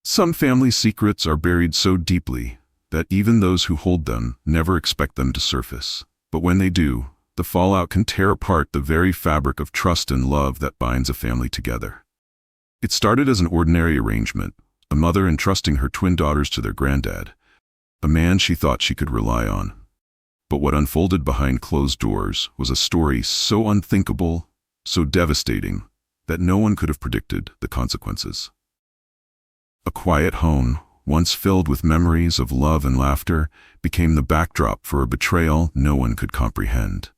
Some family secrets are buried so deeply that even those who hold them never expect them to surface. But when they do, the fallout can tear apart the very fabric of trust and love that binds a family together. It started as an ordinary arrangement, a mother entrusting her twin daughters to their granddad, a man she thought she could rely on. But what unfolded behind closed doors was a story so unthinkable, so devastating, that no one could have predicted the consequences. A quiet home, once filled with memories of love and laughter, became the backdrop for a betrayal no one could comprehend.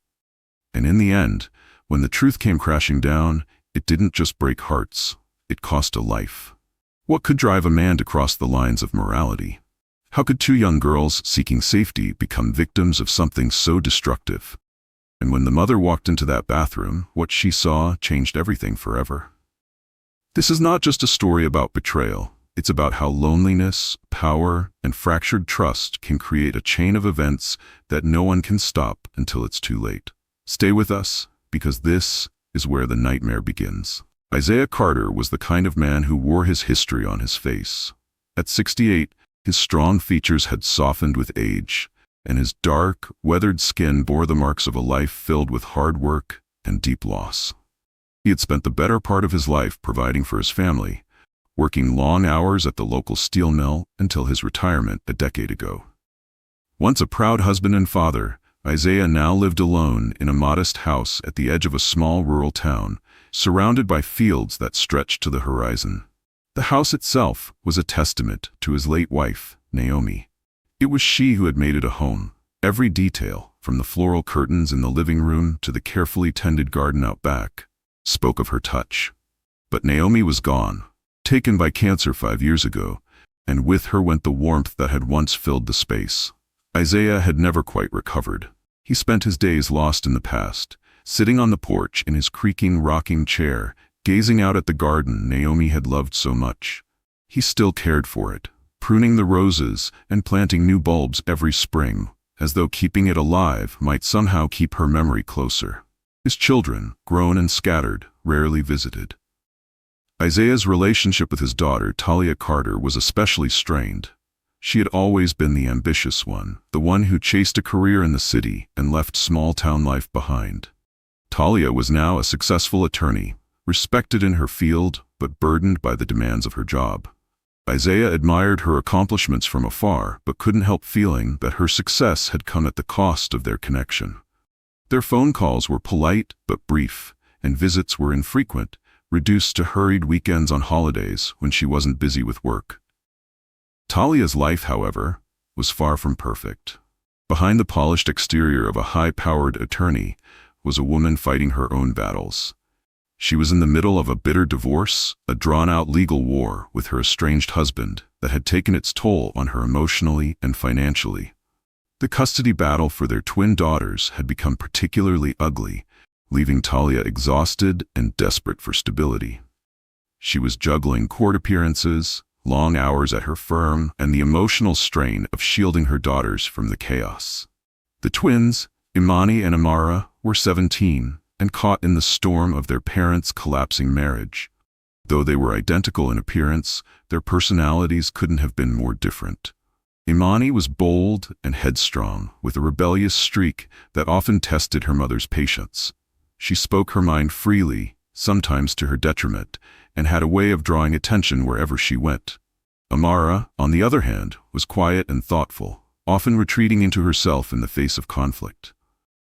And in the end, when the truth came crashing down, it didn't just break hearts, it cost a life. What could drive a man to cross the lines of morality? How could two young girls seeking safety become victims of something so destructive? And when the mother walked into that bathroom, what she saw changed everything forever. This is not just a story about betrayal. It's about how loneliness, power, and fractured trust can create a chain of events that no one can stop until it's too late. Stay with us, because this is where the nightmare begins. Isaiah Carter was the kind of man who wore his history on his face. At 68, his strong features had softened with age, and his dark, weathered skin bore the marks of a life filled with hard work and deep loss. He had spent the better part of his life providing for his family, working long hours at the local steel mill until his retirement a decade ago. Once a proud husband and father, Isaiah now lived alone in a modest house at the edge of a small rural town, surrounded by fields that stretched to the horizon. The house itself was a testament to his late wife, Naomi. It was she who had made it a home. Every detail, from the floral curtains in the living room to the carefully tended garden out back, spoke of her touch. But Naomi was gone, taken by cancer 5 years ago, and with her went the warmth that had once filled the space. Isaiah had never quite recovered. He spent his days lost in the past, sitting on the porch in his creaking rocking chair, gazing out at the garden Naomi had loved so much. He still cared for it, pruning the roses and planting new bulbs every spring, as though keeping it alive might somehow keep her memory closer. His children, grown and scattered, rarely visited. Isaiah's relationship with his daughter, Talia Carter, was especially strained. She had always been the ambitious one, the one who chased a career in the city and left small-town life behind. Talia was now a successful attorney, respected in her field but burdened by the demands of her job. Isaiah admired her accomplishments from afar but couldn't help feeling that her success had come at the cost of their connection. Their phone calls were polite but brief, and visits were infrequent, reduced to hurried weekends on holidays when she wasn't busy with work. Talia's life, however, was far from perfect. Behind the polished exterior of a high-powered attorney was a woman fighting her own battles. She was in the middle of a bitter divorce, a drawn-out legal war with her estranged husband that had taken its toll on her emotionally and financially. The custody battle for their twin daughters had become particularly ugly, leaving Talia exhausted and desperate for stability. She was juggling court appearances, long hours at her firm, and the emotional strain of shielding her daughters from the chaos. The twins, Imani and Amara, were 17 and caught in the storm of their parents' collapsing marriage. Though they were identical in appearance, their personalities couldn't have been more different. Imani was bold and headstrong, with a rebellious streak that often tested her mother's patience. She spoke her mind freely, sometimes to her detriment, and had a way of drawing attention wherever she went. Amara, on the other hand, was quiet and thoughtful, often retreating into herself in the face of conflict.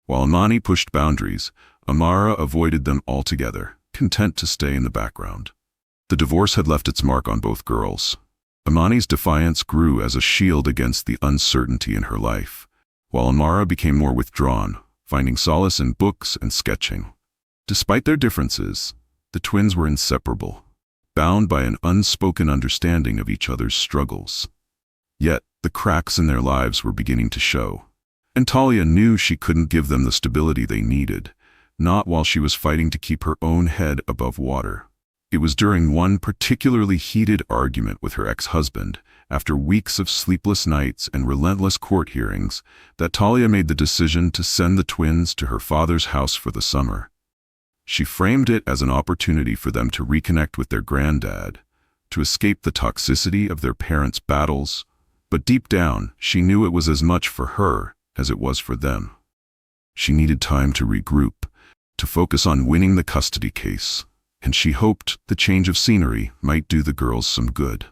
While Imani pushed boundaries, Amara avoided them altogether, content to stay in the background. The divorce had left its mark on both girls. Imani's defiance grew as a shield against the uncertainty in her life, while Amara became more withdrawn, finding solace in books and sketching. Despite their differences, the twins were inseparable, bound by an unspoken understanding of each other's struggles. Yet, the cracks in their lives were beginning to show, and Talia knew she couldn't give them the stability they needed, not while she was fighting to keep her own head above water. It was during one particularly heated argument with her ex-husband, after weeks of sleepless nights and relentless court hearings, that Talia made the decision to send the twins to her father's house for the summer. She framed it as an opportunity for them to reconnect with their granddad, to escape the toxicity of their parents' battles, but deep down, she knew it was as much for her as it was for them. She needed time to regroup, to focus on winning the custody case, and she hoped the change of scenery might do the girls some good.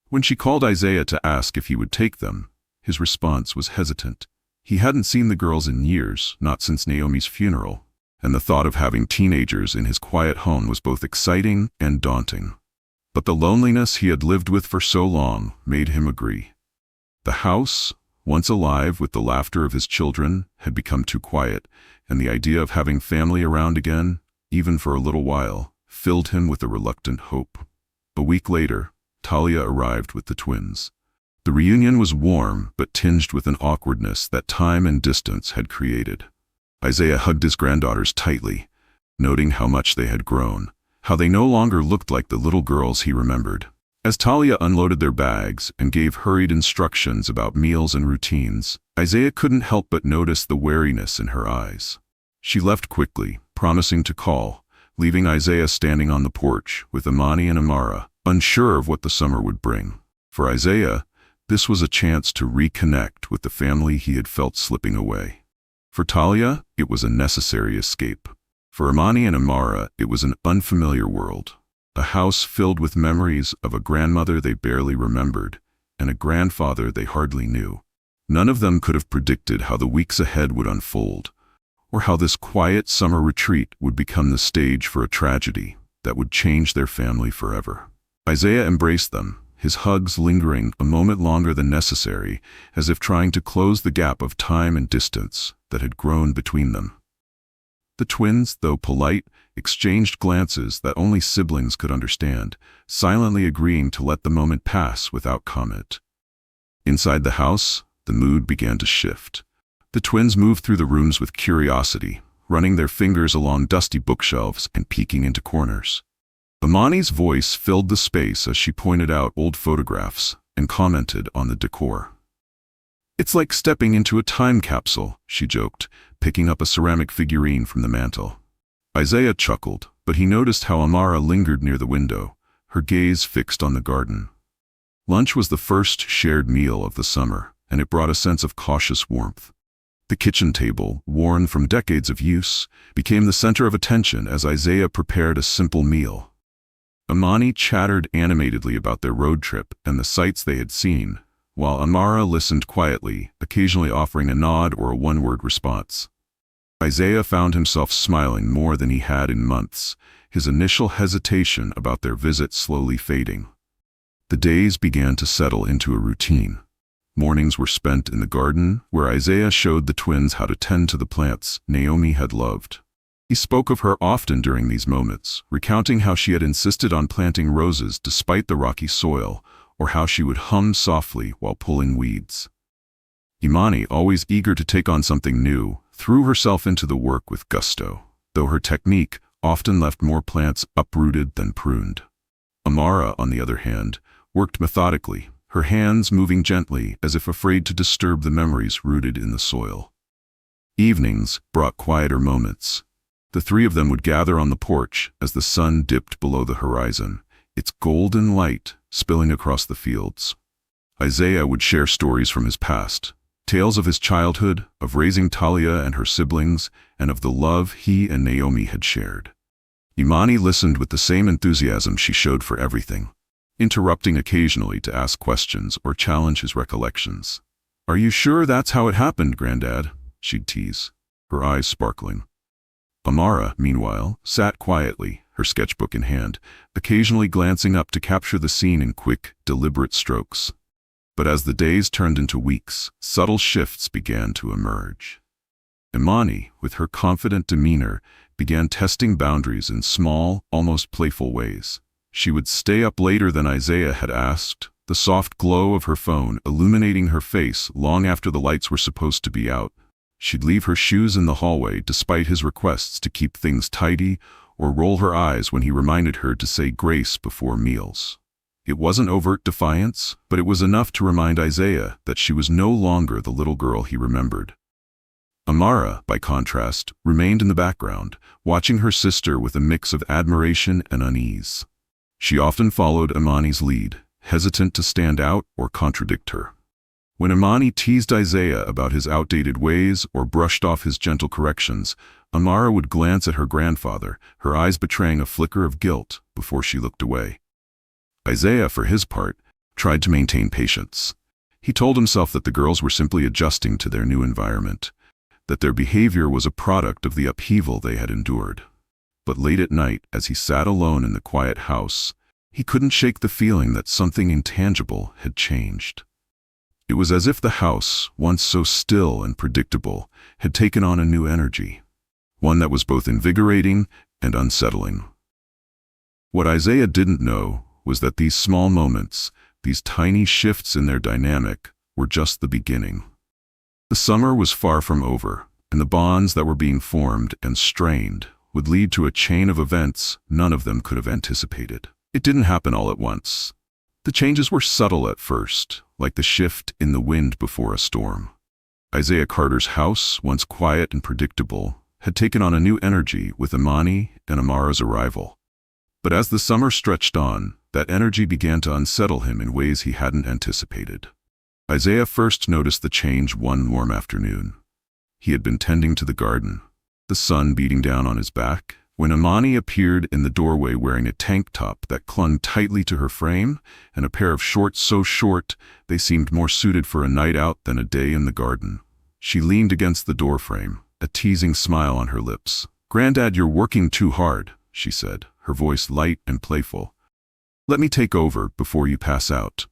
When she called Isaiah to ask if he would take them, his response was hesitant. He hadn't seen the girls in years, not since Naomi's funeral, and the thought of having teenagers in his quiet home was both exciting and daunting. But the loneliness he had lived with for so long made him agree. The house, once alive with the laughter of his children, had become too quiet, and the idea of having family around again, even for a little while, filled him with a reluctant hope. A week later, Talia arrived with the twins. The reunion was warm but tinged with an awkwardness that time and distance had created. Isaiah hugged his granddaughters tightly, noting how much they had grown, how they no longer looked like the little girls he remembered. As Talia unloaded their bags and gave hurried instructions about meals and routines, Isaiah couldn't help but notice the wariness in her eyes. She left quickly, promising to call, leaving Isaiah standing on the porch with Imani and Amara, unsure of what the summer would bring. For Isaiah, this was a chance to reconnect with the family he had felt slipping away. For Talia, it was a necessary escape. For Imani and Amara, it was an unfamiliar world. A house filled with memories of a grandmother they barely remembered, and a grandfather they hardly knew. None of them could have predicted how the weeks ahead would unfold, or how this quiet summer retreat would become the stage for a tragedy that would change their family forever. Isaiah embraced them, his hugs lingering a moment longer than necessary, as if trying to close the gap of time and distance that had grown between them. The twins, though polite, exchanged glances that only siblings could understand, silently agreeing to let the moment pass without comment. Inside the house, the mood began to shift. The twins moved through the rooms with curiosity, running their fingers along dusty bookshelves and peeking into corners. Imani's voice filled the space as she pointed out old photographs and commented on the decor. "It's like stepping into a time capsule," she joked, picking up a ceramic figurine from the mantel. Isaiah chuckled, but he noticed how Amara lingered near the window, her gaze fixed on the garden. Lunch was the first shared meal of the summer, and it brought a sense of cautious warmth. The kitchen table, worn from decades of use, became the center of attention as Isaiah prepared a simple meal. Imani chattered animatedly about their road trip and the sights they had seen, while Amara listened quietly, occasionally offering a nod or a one-word response. Isaiah found himself smiling more than he had in months, his initial hesitation about their visit slowly fading. The days began to settle into a routine. Mornings were spent in the garden, where Isaiah showed the twins how to tend to the plants Naomi had loved. He spoke of her often during these moments, recounting how she had insisted on planting roses despite the rocky soil, or how she would hum softly while pulling weeds. Imani, always eager to take on something new, threw herself into the work with gusto, though her technique often left more plants uprooted than pruned. Amara, on the other hand, worked methodically, her hands moving gently as if afraid to disturb the memories rooted in the soil. Evenings brought quieter moments. The three of them would gather on the porch as the sun dipped below the horizon, its golden light spilling across the fields. Isaiah would share stories from his past, tales of his childhood, of raising Talia and her siblings, and of the love he and Naomi had shared. Imani listened with the same enthusiasm she showed for everything, interrupting occasionally to ask questions or challenge his recollections. "Are you sure that's how it happened, Granddad?" she'd tease, her eyes sparkling. Amara, meanwhile, sat quietly, her sketchbook in hand, occasionally glancing up to capture the scene in quick, deliberate strokes. But as the days turned into weeks, subtle shifts began to emerge. Imani, with her confident demeanor, began testing boundaries in small, almost playful ways. She would stay up later than Isaiah had asked, the soft glow of her phone illuminating her face long after the lights were supposed to be out. She'd leave her shoes in the hallway despite his requests to keep things tidy, or roll her eyes when he reminded her to say grace before meals. It wasn't overt defiance, but it was enough to remind Isaiah that she was no longer the little girl he remembered. Amara, by contrast, remained in the background, watching her sister with a mix of admiration and unease. She often followed Imani's lead, hesitant to stand out or contradict her. When Imani teased Isaiah about his outdated ways or brushed off his gentle corrections, Amara would glance at her grandfather, her eyes betraying a flicker of guilt before she looked away. Isaiah, for his part, tried to maintain patience. He told himself that the girls were simply adjusting to their new environment, that their behavior was a product of the upheaval they had endured. But late at night, as he sat alone in the quiet house, he couldn't shake the feeling that something intangible had changed. It was as if the house, once so still and predictable, had taken on a new energy, one that was both invigorating and unsettling. What Isaiah didn't know was that these small moments, these tiny shifts in their dynamic, were just the beginning. The summer was far from over, and the bonds that were being formed and strained would lead to a chain of events none of them could have anticipated. It didn't happen all at once. The changes were subtle at first, like the shift in the wind before a storm. Isaiah Carter's house, once quiet and predictable, had taken on a new energy with Imani and Amara's arrival. But as the summer stretched on, that energy began to unsettle him in ways he hadn't anticipated. Isaiah first noticed the change one warm afternoon. He had been tending to the garden, the sun beating down on his back, when Imani appeared in the doorway wearing a tank top that clung tightly to her frame and a pair of shorts so short they seemed more suited for a night out than a day in the garden. She leaned against the doorframe, a teasing smile on her lips. "Granddad, you're working too hard," she said, her voice light and playful. "Let me take over before you pass out."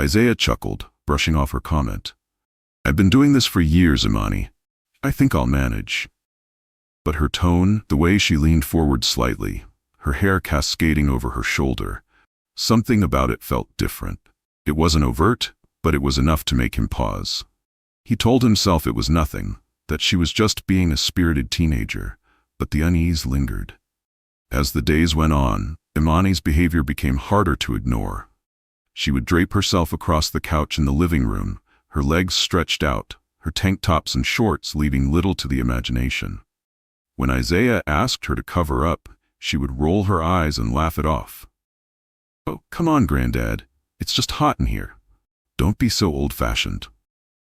Isaiah chuckled, brushing off her comment. "I've been doing this for years, Imani. I think I'll manage." But her tone, the way she leaned forward slightly, her hair cascading over her shoulder, something about it felt different. It wasn't overt, but it was enough to make him pause. He told himself it was nothing, that she was just being a spirited teenager, but the unease lingered. As the days went on, Imani's behavior became harder to ignore. She would drape herself across the couch in the living room, her legs stretched out, her tank tops and shorts leaving little to the imagination. When Isaiah asked her to cover up, she would roll her eyes and laugh it off. "Oh, come on, Granddad. It's just hot in here. Don't be so old-fashioned."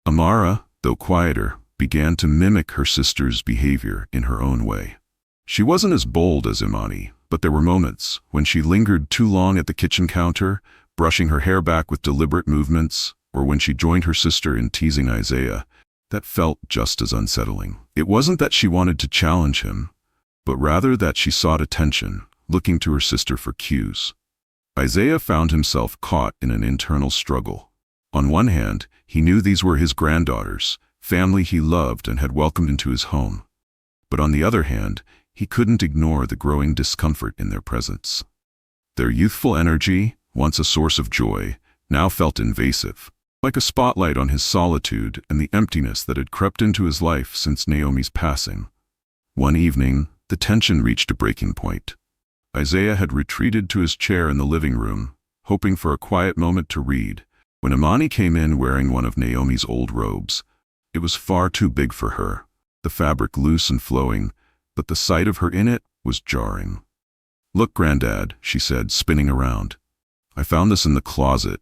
Amara, though quieter, began to mimic her sister's behavior in her own way. She wasn't as bold as Imani, but there were moments when she lingered too long at the kitchen counter, brushing her hair back with deliberate movements, or when she joined her sister in teasing Isaiah, that felt just as unsettling. It wasn't that she wanted to challenge him, but rather that she sought attention, looking to her sister for cues. Isaiah found himself caught in an internal struggle. On one hand, he knew these were his granddaughters, family he loved and had welcomed into his home. But on the other hand, he couldn't ignore the growing discomfort in their presence. Their youthful energy, once a source of joy, now felt invasive, like a spotlight on his solitude and the emptiness that had crept into his life since Naomi's passing. One evening, the tension reached a breaking point. Isaiah had retreated to his chair in the living room, hoping for a quiet moment to read, when Imani came in wearing one of Naomi's old robes. It was far too big for her, the fabric loose and flowing, but the sight of her in it was jarring. "Look, Granddad," she said, spinning around. "I found this in the closet.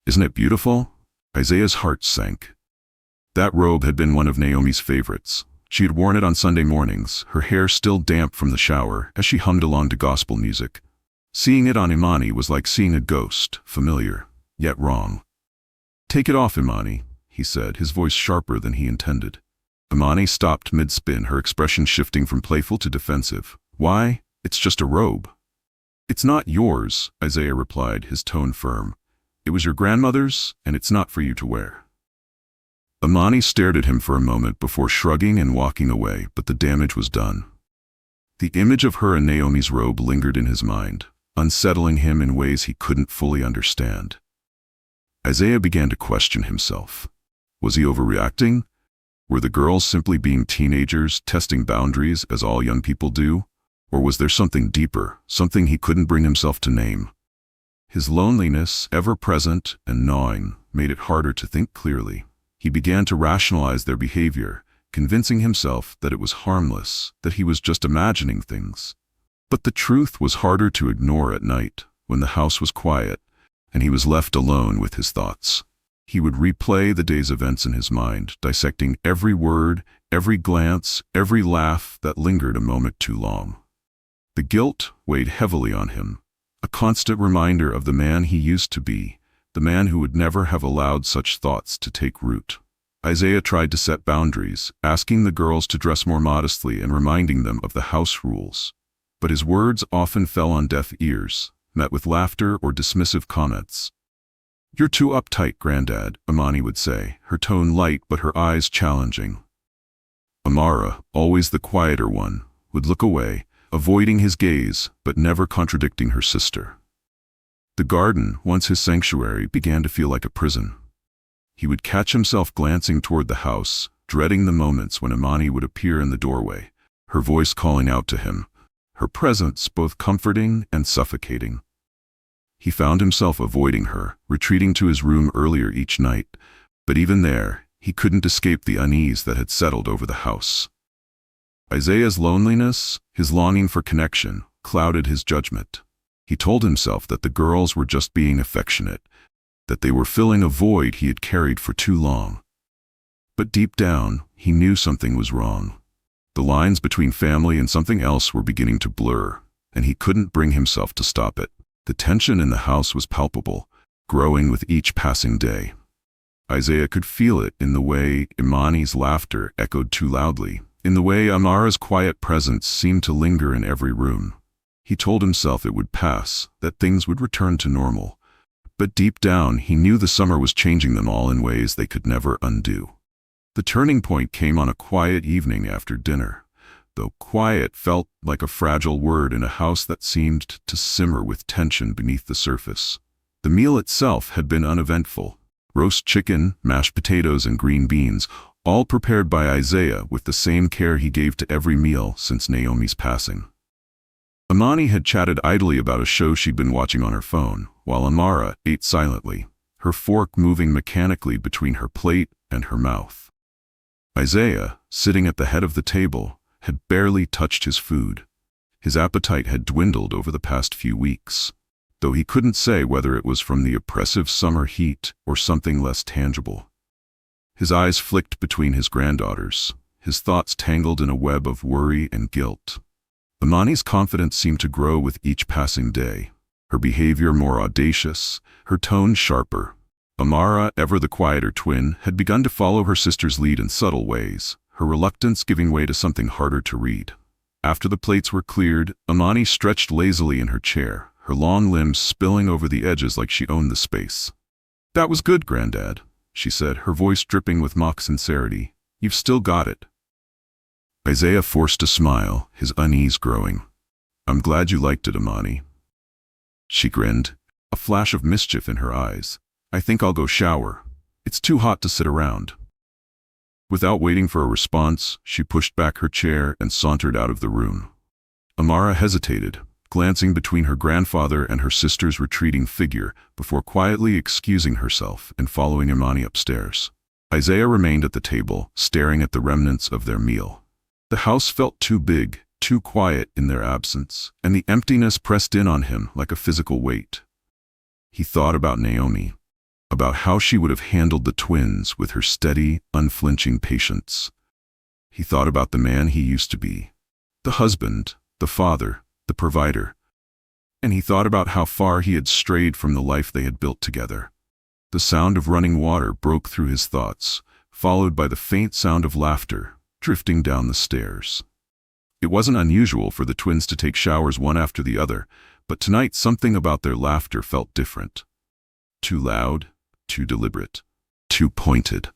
Isn't it beautiful?" Isaiah's heart sank. That robe had been one of Naomi's favorites. She had worn it on Sunday mornings, her hair still damp from the shower, as she hummed along to gospel music. Seeing it on Imani was like seeing a ghost, familiar, yet wrong. "Take it off, Imani," he said, his voice sharper than he intended. Imani stopped mid-spin, her expression shifting from playful to defensive. "Why? It's just a robe." "It's not yours," Isaiah replied, his tone firm. "It was your grandmother's, and it's not for you to wear." Imani stared at him for a moment before shrugging and walking away, but the damage was done. The image of her in Naomi's robe lingered in his mind, unsettling him in ways he couldn't fully understand. Isaiah began to question himself. Was he overreacting? Were the girls simply being teenagers, testing boundaries as all young people do? Or was there something deeper, something he couldn't bring himself to name? His loneliness, ever present and gnawing, made it harder to think clearly. He began to rationalize their behavior, convincing himself that it was harmless, that he was just imagining things. But the truth was harder to ignore at night, when the house was quiet, and he was left alone with his thoughts. He would replay the day's events in his mind, dissecting every word, every glance, every laugh that lingered a moment too long. The guilt weighed heavily on him, a constant reminder of the man he used to be, the man who would never have allowed such thoughts to take root. Isaiah tried to set boundaries, asking the girls to dress more modestly and reminding them of the house rules. But his words often fell on deaf ears, met with laughter or dismissive comments. "You're too uptight, Granddad," Imani would say, her tone light but her eyes challenging. Amara, always the quieter one, would look away, avoiding his gaze but never contradicting her sister. The garden, once his sanctuary, began to feel like a prison. He would catch himself glancing toward the house, dreading the moments when Imani would appear in the doorway, her voice calling out to him, her presence both comforting and suffocating. He found himself avoiding her, retreating to his room earlier each night, but even there, he couldn't escape the unease that had settled over the house. Isaiah's loneliness, his longing for connection, clouded his judgment. He told himself that the girls were just being affectionate, that they were filling a void he had carried for too long. But deep down, he knew something was wrong. The lines between family and something else were beginning to blur, and he couldn't bring himself to stop it. The tension in the house was palpable, growing with each passing day. Isaiah could feel it in the way Imani's laughter echoed too loudly, in the way Amara's quiet presence seemed to linger in every room. He told himself it would pass, that things would return to normal. But deep down, he knew the summer was changing them all in ways they could never undo. The turning point came on a quiet evening after dinner, though quiet felt like a fragile word in a house that seemed to simmer with tension beneath the surface. The meal itself had been uneventful. Roast chicken, mashed potatoes, and green beans, all prepared by Isaiah with the same care he gave to every meal since Naomi's passing. Imani had chatted idly about a show she'd been watching on her phone, while Amara ate silently, her fork moving mechanically between her plate and her mouth. Isaiah, sitting at the head of the table, had barely touched his food. His appetite had dwindled over the past few weeks, though he couldn't say whether it was from the oppressive summer heat or something less tangible. His eyes flicked between his granddaughters, his thoughts tangled in a web of worry and guilt. Imani's confidence seemed to grow with each passing day, her behavior more audacious, her tone sharper. Amara, ever the quieter twin, had begun to follow her sister's lead in subtle ways, her reluctance giving way to something harder to read. After the plates were cleared, Imani stretched lazily in her chair, her long limbs spilling over the edges like she owned the space. "That was good, Granddad," she said, her voice dripping with mock sincerity. "You've still got it." Isaiah forced a smile, his unease growing. "I'm glad you liked it, Imani." She grinned, a flash of mischief in her eyes. "I think I'll go shower. It's too hot to sit around." Without waiting for a response, she pushed back her chair and sauntered out of the room. Amara hesitated, glancing between her grandfather and her sister's retreating figure before quietly excusing herself and following Imani upstairs. Isaiah remained at the table, staring at the remnants of their meal. The house felt too big, too quiet in their absence, and the emptiness pressed in on him like a physical weight. He thought about Naomi, about how she would have handled the twins with her steady, unflinching patience. He thought about the man he used to be, the husband, the father, the provider. And he thought about how far he had strayed from the life they had built together. The sound of running water broke through his thoughts, followed by the faint sound of laughter drifting down the stairs. It wasn't unusual for the twins to take showers one after the other, but tonight something about their laughter felt different. Too loud, too deliberate, too pointed.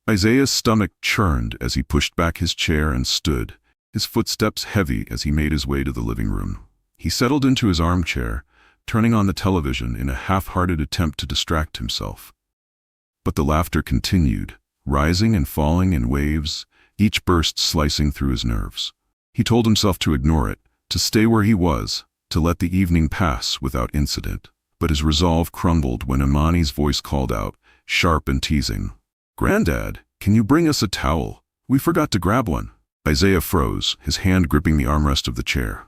Isaiah's stomach churned as he pushed back his chair and stood, his footsteps heavy as he made his way to the living room. He settled into his armchair, turning on the television in a half-hearted attempt to distract himself. But the laughter continued, rising and falling in waves, each burst slicing through his nerves. He told himself to ignore it, to stay where he was, to let the evening pass without incident. But his resolve crumbled when Imani's voice called out, sharp and teasing, "Granddad, can you bring us a towel? We forgot to grab one." Isaiah froze, his hand gripping the armrest of the chair.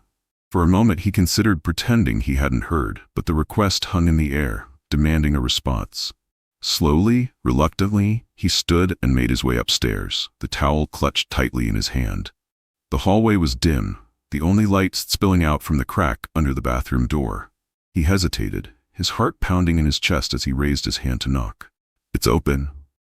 For a moment he considered pretending he hadn't heard, but the request hung in the air, demanding a response. Slowly, reluctantly, he stood and made his way upstairs, the towel clutched tightly in his hand. The hallway was dim, the only light spilling out from the crack under the bathroom door. He hesitated, his heart pounding in his chest as he raised his hand to knock. "It's open,"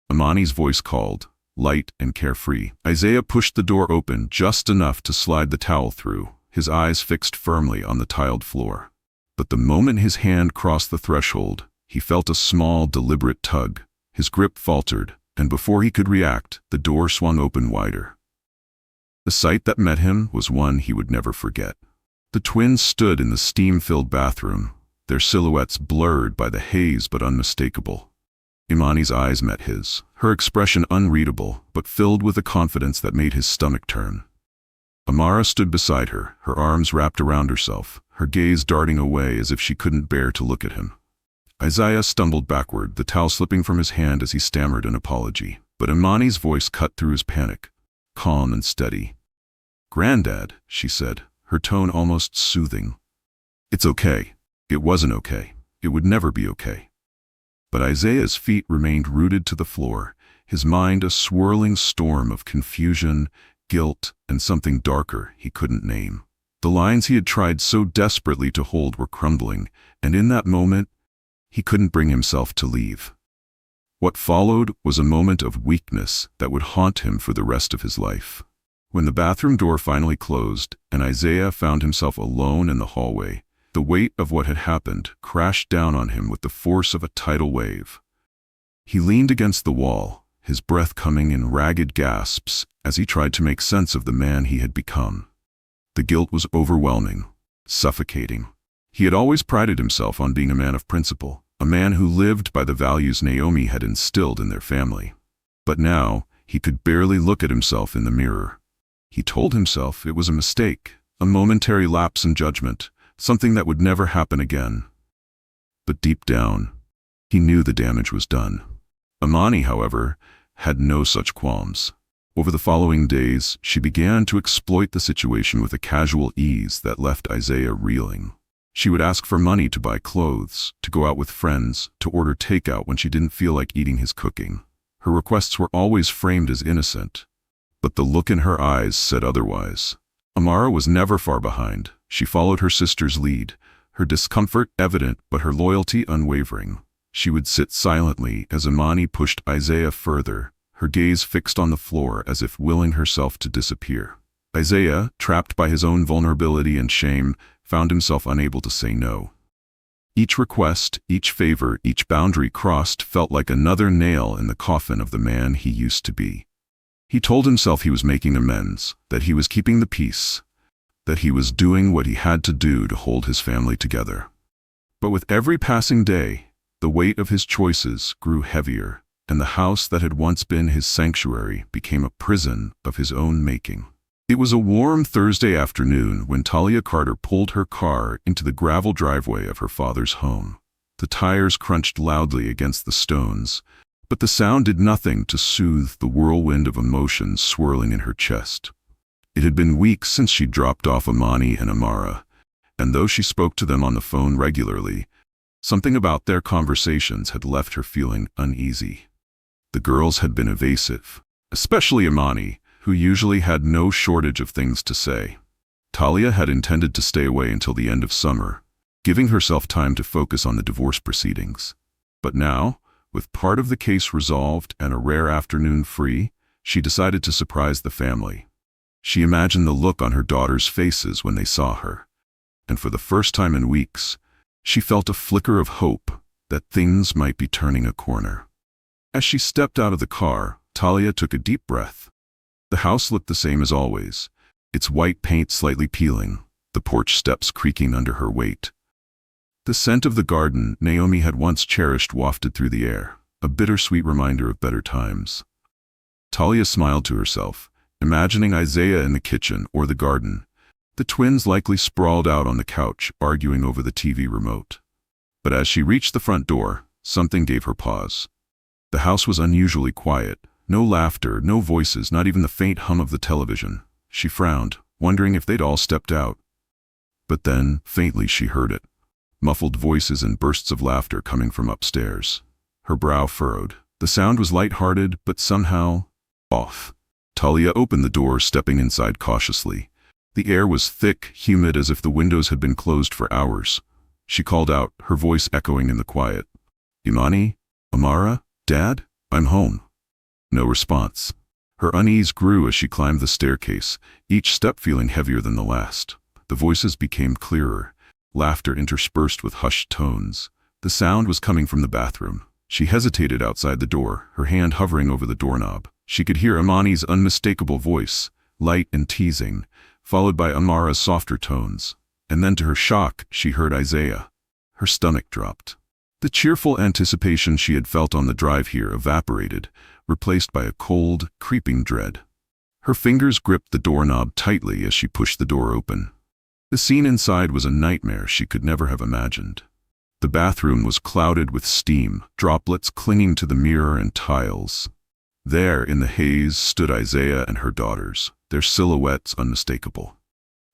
Imani's voice called, light and carefree. Isaiah pushed the door open just enough to slide the towel through, his eyes fixed firmly on the tiled floor. But the moment his hand crossed the threshold, he felt a small, deliberate tug. His grip faltered, and before he could react, the door swung open wider. The sight that met him was one he would never forget. The twins stood in the steam-filled bathroom, their silhouettes blurred by the haze but unmistakable. Imani's eyes met his, her expression unreadable, but filled with a confidence that made his stomach turn. Amara stood beside her, her arms wrapped around herself, her gaze darting away as if she couldn't bear to look at him. Isaiah stumbled backward, the towel slipping from his hand as he stammered an apology. But Imani's voice cut through his panic, calm and steady. "Granddad," she said, her tone almost soothing. "It's okay. It wasn't okay. It would never be okay." But Isaiah's feet remained rooted to the floor, his mind a swirling storm of confusion, guilt, and something darker he couldn't name. The lines he had tried so desperately to hold were crumbling, and in that moment, he couldn't bring himself to leave. What followed was a moment of weakness that would haunt him for the rest of his life. When the bathroom door finally closed and Isaiah found himself alone in the hallway, the weight of what had happened crashed down on him with the force of a tidal wave. He leaned against the wall, his breath coming in ragged gasps as he tried to make sense of the man he had become. The guilt was overwhelming, suffocating. He had always prided himself on being a man of principle, a man who lived by the values Naomi had instilled in their family. But now, he could barely look at himself in the mirror. He told himself it was a mistake, a momentary lapse in judgment, something that would never happen again. But deep down, he knew the damage was done. Imani, however, had no such qualms. Over the following days, she began to exploit the situation with a casual ease that left Isaiah reeling. She would ask for money to buy clothes, to go out with friends, to order takeout when she didn't feel like eating his cooking. Her requests were always framed as innocent, but the look in her eyes said otherwise. Amara was never far behind. She followed her sister's lead, her discomfort evident but her loyalty unwavering. She would sit silently as Imani pushed Isaiah further, her gaze fixed on the floor as if willing herself to disappear. Isaiah, trapped by his own vulnerability and shame, found himself unable to say no. Each request, each favor, each boundary crossed felt like another nail in the coffin of the man he used to be. He told himself he was making amends, that he was keeping the peace, that he was doing what he had to do to hold his family together. But with every passing day, the weight of his choices grew heavier, and the house that had once been his sanctuary became a prison of his own making. It was a warm Thursday afternoon when Talia Carter pulled her car into the gravel driveway of her father's home. The tires crunched loudly against the stones, but the sound did nothing to soothe the whirlwind of emotions swirling in her chest. It had been weeks since she'd dropped off Imani and Amara, and though she spoke to them on the phone regularly, something about their conversations had left her feeling uneasy. The girls had been evasive, especially Imani, who usually had no shortage of things to say. Talia had intended to stay away until the end of summer, giving herself time to focus on the divorce proceedings. But now, with part of the case resolved and a rare afternoon free, she decided to surprise the family. She imagined the look on her daughters' faces when they saw her, and for the first time in weeks, she felt a flicker of hope that things might be turning a corner. As she stepped out of the car, Talia took a deep breath. The house looked the same as always, its white paint slightly peeling, the porch steps creaking under her weight. The scent of the garden Naomi had once cherished wafted through the air, a bittersweet reminder of better times. Talia smiled to herself, imagining Isaiah in the kitchen or the garden, the twins likely sprawled out on the couch arguing over the TV remote. But as she reached the front door, something gave her pause. The house was unusually quiet, no laughter, no voices, not even the faint hum of the television. She frowned, wondering if they'd all stepped out. But then, faintly, she heard it. Muffled voices and bursts of laughter coming from upstairs. Her brow furrowed. The sound was light-hearted, but somehow off. Talia opened the door, stepping inside cautiously. The air was thick, humid, as if the windows had been closed for hours. She called out, her voice echoing in the quiet. "Imani? Amara? Dad? I'm home." No response. Her unease grew as she climbed the staircase, each step feeling heavier than the last. The voices became clearer, laughter interspersed with hushed tones. The sound was coming from the bathroom. She hesitated outside the door, her hand hovering over the doorknob. She could hear Imani's unmistakable voice, light and teasing, followed by Amara's softer tones. And then to her shock, she heard Isaiah. Her stomach dropped. The cheerful anticipation she had felt on the drive here evaporated, replaced by a cold, creeping dread. Her fingers gripped the doorknob tightly as she pushed the door open. The scene inside was a nightmare she could never have imagined. The bathroom was clouded with steam, droplets clinging to the mirror and tiles. There, in the haze, stood Isaiah and her daughters, their silhouettes unmistakable.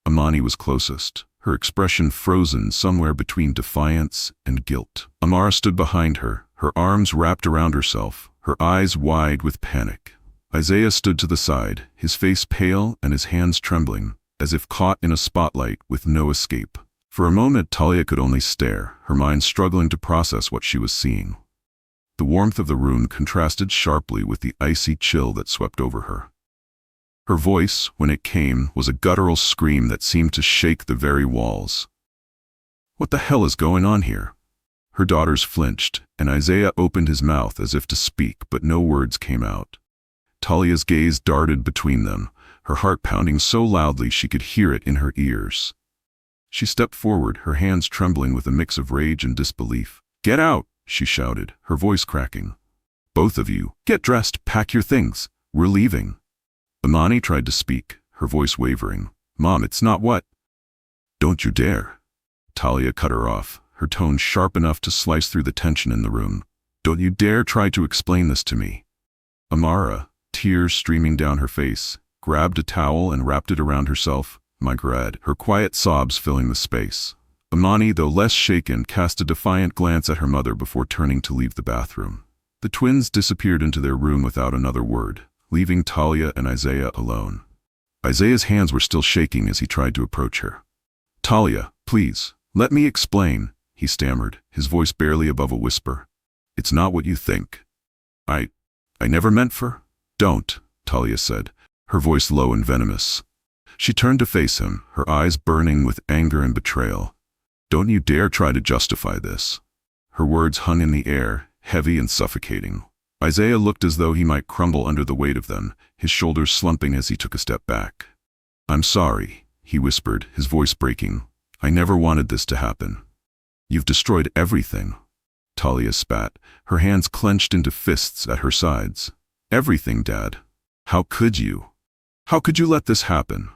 Imani was closest, her expression frozen somewhere between defiance and guilt. Amara stood behind her, her arms wrapped around herself, her eyes wide with panic. Isaiah stood to the side, his face pale and his hands trembling, as if caught in a spotlight with no escape. For a moment, Talia could only stare, her mind struggling to process what she was seeing. The warmth of the room contrasted sharply with the icy chill that swept over her. Her voice, when it came, was a guttural scream that seemed to shake the very walls. "What the hell is going on here?" Her daughters flinched, and Isaiah opened his mouth as if to speak, but no words came out. Talia's gaze darted between them, her heart pounding so loudly she could hear it in her ears. She stepped forward, her hands trembling with a mix of rage and disbelief. "Get out!" she shouted, her voice cracking. "Both of you, get dressed, pack your things. We're leaving." Imani tried to speak, her voice wavering. "Mom, it's not what—" "Don't you dare." Talia cut her off, her tone sharp enough to slice through the tension in the room. "Don't you dare try to explain this to me." Amara, tears streaming down her face, grabbed a towel and wrapped it around herself. "My God," her quiet sobs filling the space. Imani, though less shaken, cast a defiant glance at her mother before turning to leave the bathroom. The twins disappeared into their room without another word, leaving Talia and Isaiah alone. Isaiah's hands were still shaking as he tried to approach her. "Talia, please, let me explain," he stammered, his voice barely above a whisper. "It's not what you think. I never meant for—" "Don't," Talia said, her voice low and venomous. She turned to face him, her eyes burning with anger and betrayal. "Don't you dare try to justify this." Her words hung in the air, heavy and suffocating. Isaiah looked as though he might crumble under the weight of them, his shoulders slumping as he took a step back. "I'm sorry," he whispered, his voice breaking. "I never wanted this to happen. You've destroyed everything." Talia spat, her hands clenched into fists at her sides. "Everything, Dad. How could you? How could you let this happen?"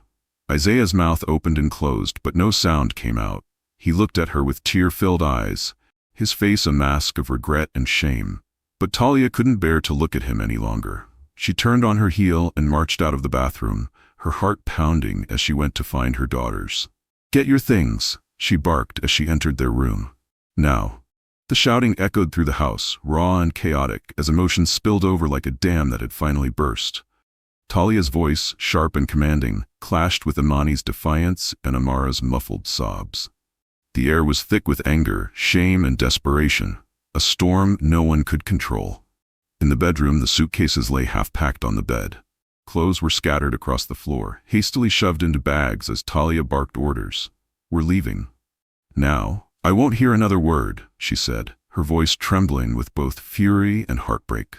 Isaiah's mouth opened and closed, but no sound came out. He looked at her with tear-filled eyes, his face a mask of regret and shame. But Talia couldn't bear to look at him any longer. She turned on her heel and marched out of the bathroom, her heart pounding as she went to find her daughters. "Get your things," she barked as she entered their room. "Now." The shouting echoed through the house, raw and chaotic, as emotions spilled over like a dam that had finally burst. Talia's voice, sharp and commanding, clashed with Imani's defiance and Amara's muffled sobs. The air was thick with anger, shame, and desperation, a storm no one could control. In the bedroom, the suitcases lay half-packed on the bed. Clothes were scattered across the floor, hastily shoved into bags as Talia barked orders. "We're leaving. Now." "I won't hear another word," she said, her voice trembling with both fury and heartbreak.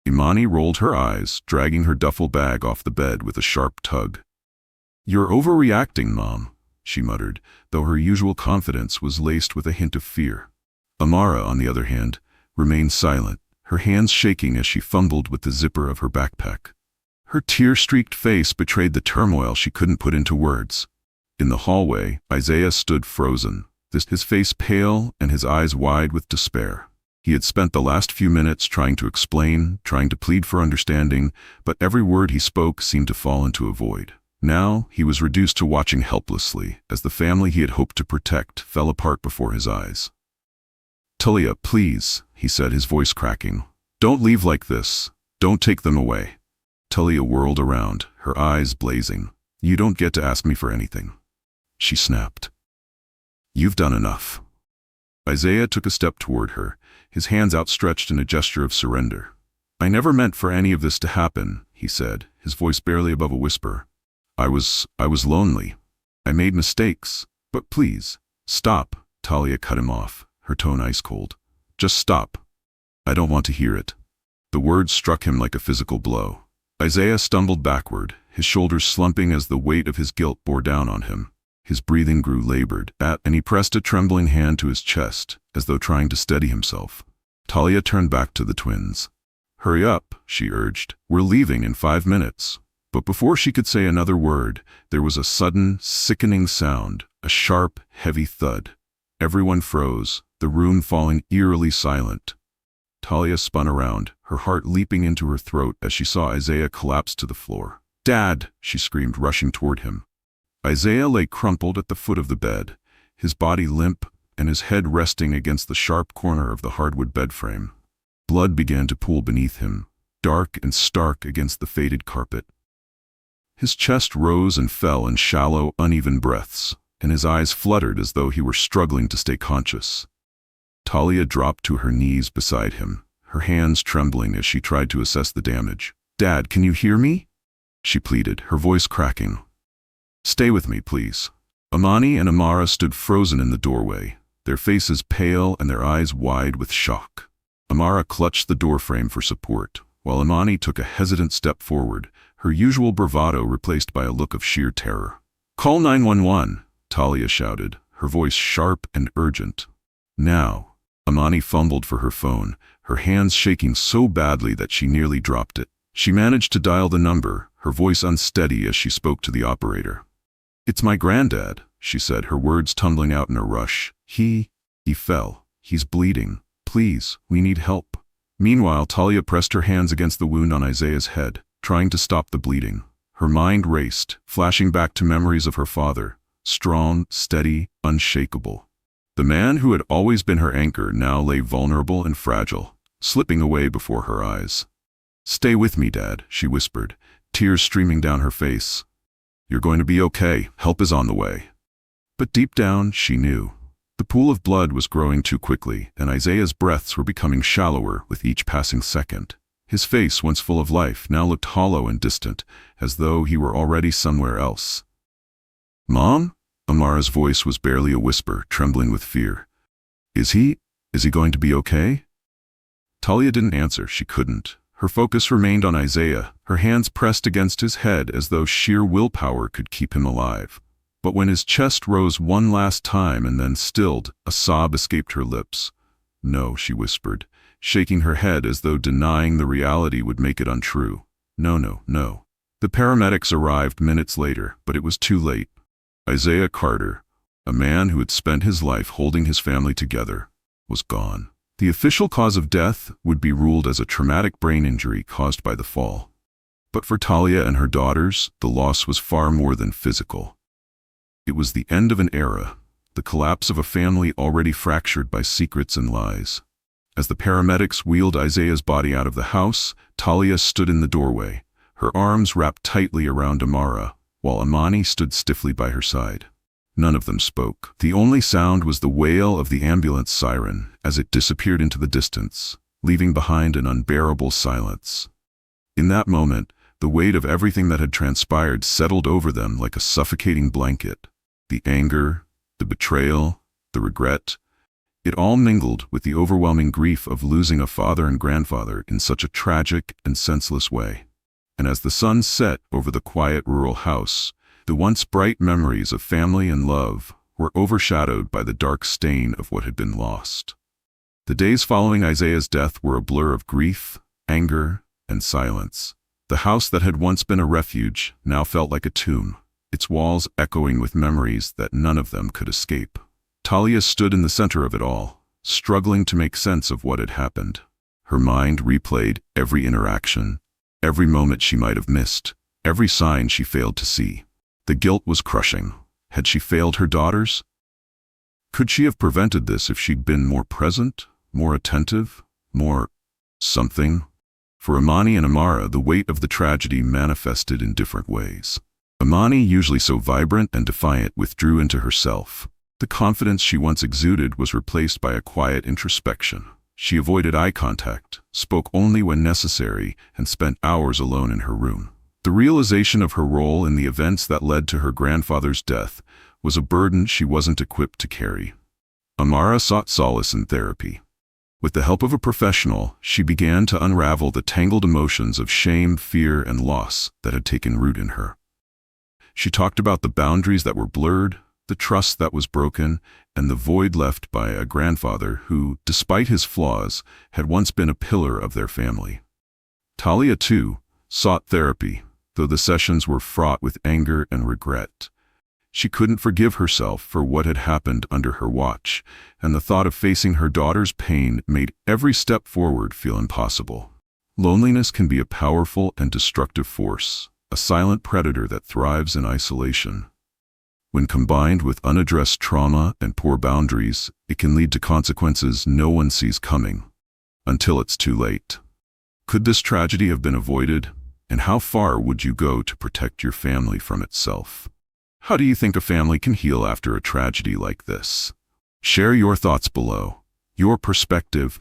Imani rolled her eyes, dragging her duffel bag off the bed with a sharp tug. "You're overreacting, Mom," she muttered, though her usual confidence was laced with a hint of fear. Amara, on the other hand, remained silent, her hands shaking as she fumbled with the zipper of her backpack. Her tear-streaked face betrayed the turmoil she couldn't put into words. In the hallway, Isaiah stood frozen, his face pale and his eyes wide with despair. He had spent the last few minutes trying to explain, trying to plead for understanding, but every word he spoke seemed to fall into a void. Now he was reduced to watching helplessly as the family he had hoped to protect fell apart before his eyes. "Talia, please," he said, his voice cracking. "Don't leave like this. Don't take them away." Talia whirled around, her eyes blazing. "You don't get to ask me for anything," she snapped. "You've done enough." Isaiah took a step toward her, his hands outstretched in a gesture of surrender. "I never meant for any of this to happen," he said, his voice barely above a whisper. I was lonely. I made mistakes. But please, stop." Talia cut him off, her tone ice cold. "Just stop. I don't want to hear it." The words struck him like a physical blow. Isaiah stumbled backward, his shoulders slumping as the weight of his guilt bore down on him. His breathing grew labored, and he pressed a trembling hand to his chest, as though trying to steady himself. Talia turned back to the twins. "Hurry up," she urged. "We're leaving in 5 minutes." But before she could say another word, there was a sudden, sickening sound, a sharp, heavy thud. Everyone froze, the room falling eerily silent. Talia spun around, her heart leaping into her throat as she saw Isaiah collapse to the floor. "Dad!" she screamed, rushing toward him. Isaiah lay crumpled at the foot of the bed, his body limp and his head resting against the sharp corner of the hardwood bed frame. Blood began to pool beneath him, dark and stark against the faded carpet. His chest rose and fell in shallow, uneven breaths, and his eyes fluttered as though he were struggling to stay conscious. Talia dropped to her knees beside him, her hands trembling as she tried to assess the damage. "Dad, can you hear me?" she pleaded, her voice cracking. "Stay with me, please." Amani and Amara stood frozen in the doorway, their faces pale and their eyes wide with shock. Amara clutched the doorframe for support, while Amani took a hesitant step forward, her usual bravado replaced by a look of sheer terror. "Call 911, Talia shouted, her voice sharp and urgent. "Now." Amani fumbled for her phone, her hands shaking so badly that she nearly dropped it. She managed to dial the number, her voice unsteady as she spoke to the operator. "It's my granddad," she said, her words tumbling out in a rush. He fell. He's bleeding. Please, we need help." Meanwhile, Talia pressed her hands against the wound on Isaiah's head, trying to stop the bleeding. Her mind raced, flashing back to memories of her father, strong, steady, unshakable. The man who had always been her anchor now lay vulnerable and fragile, slipping away before her eyes. "Stay with me, Dad," she whispered, tears streaming down her face. "You're going to be okay. Help is on the way." But deep down, she knew. The pool of blood was growing too quickly, and Isaiah's breaths were becoming shallower with each passing second. His face, once full of life, now looked hollow and distant, as though he were already somewhere else. "Mom?" Amara's voice was barely a whisper, trembling with fear. Is he going to be okay?" Talia didn't answer. She couldn't. Her focus remained on Isaiah, her hands pressed against his head as though sheer willpower could keep him alive. But when his chest rose one last time and then stilled, a sob escaped her lips. "No," she whispered, shaking her head as though denying the reality would make it untrue. "No, no, no." The paramedics arrived minutes later, but it was too late. Isaiah Carter, a man who had spent his life holding his family together, was gone. The official cause of death would be ruled as a traumatic brain injury caused by the fall. But for Talia and her daughters, the loss was far more than physical. It was the end of an era, the collapse of a family already fractured by secrets and lies. As the paramedics wheeled Isaiah's body out of the house, Talia stood in the doorway, her arms wrapped tightly around Amara, while Amani stood stiffly by her side. None of them spoke. The only sound was the wail of the ambulance siren as it disappeared into the distance, leaving behind an unbearable silence. In that moment, the weight of everything that had transpired settled over them like a suffocating blanket. The anger, the betrayal, the regret, it all mingled with the overwhelming grief of losing a father and grandfather in such a tragic and senseless way. And as the sun set over the quiet rural house, the once bright memories of family and love were overshadowed by the dark stain of what had been lost. The days following Isaiah's death were a blur of grief, anger, and silence. The house that had once been a refuge now felt like a tomb, its walls echoing with memories that none of them could escape. Talia stood in the center of it all, struggling to make sense of what had happened. Her mind replayed every interaction, every moment she might have missed, every sign she failed to see. The guilt was crushing. Had she failed her daughters? Could she have prevented this if she'd been more present, more attentive, more something? For Imani and Amara, the weight of the tragedy manifested in different ways. Imani, usually so vibrant and defiant, withdrew into herself. The confidence she once exuded was replaced by a quiet introspection. She avoided eye contact, spoke only when necessary, and spent hours alone in her room. The realization of her role in the events that led to her grandfather's death was a burden she wasn't equipped to carry. Amara sought solace in therapy. With the help of a professional, she began to unravel the tangled emotions of shame, fear, and loss that had taken root in her. She talked about the boundaries that were blurred, the trust that was broken, and the void left by a grandfather who, despite his flaws, had once been a pillar of their family. Talia, too, sought therapy, though the sessions were fraught with anger and regret. She couldn't forgive herself for what had happened under her watch, and the thought of facing her daughter's pain made every step forward feel impossible. Loneliness can be a powerful and destructive force, a silent predator that thrives in isolation. When combined with unaddressed trauma and poor boundaries, it can lead to consequences no one sees coming, until it's too late. Could this tragedy have been avoided? And how far would you go to protect your family from itself? How do you think a family can heal after a tragedy like this? Share your thoughts below. Your perspective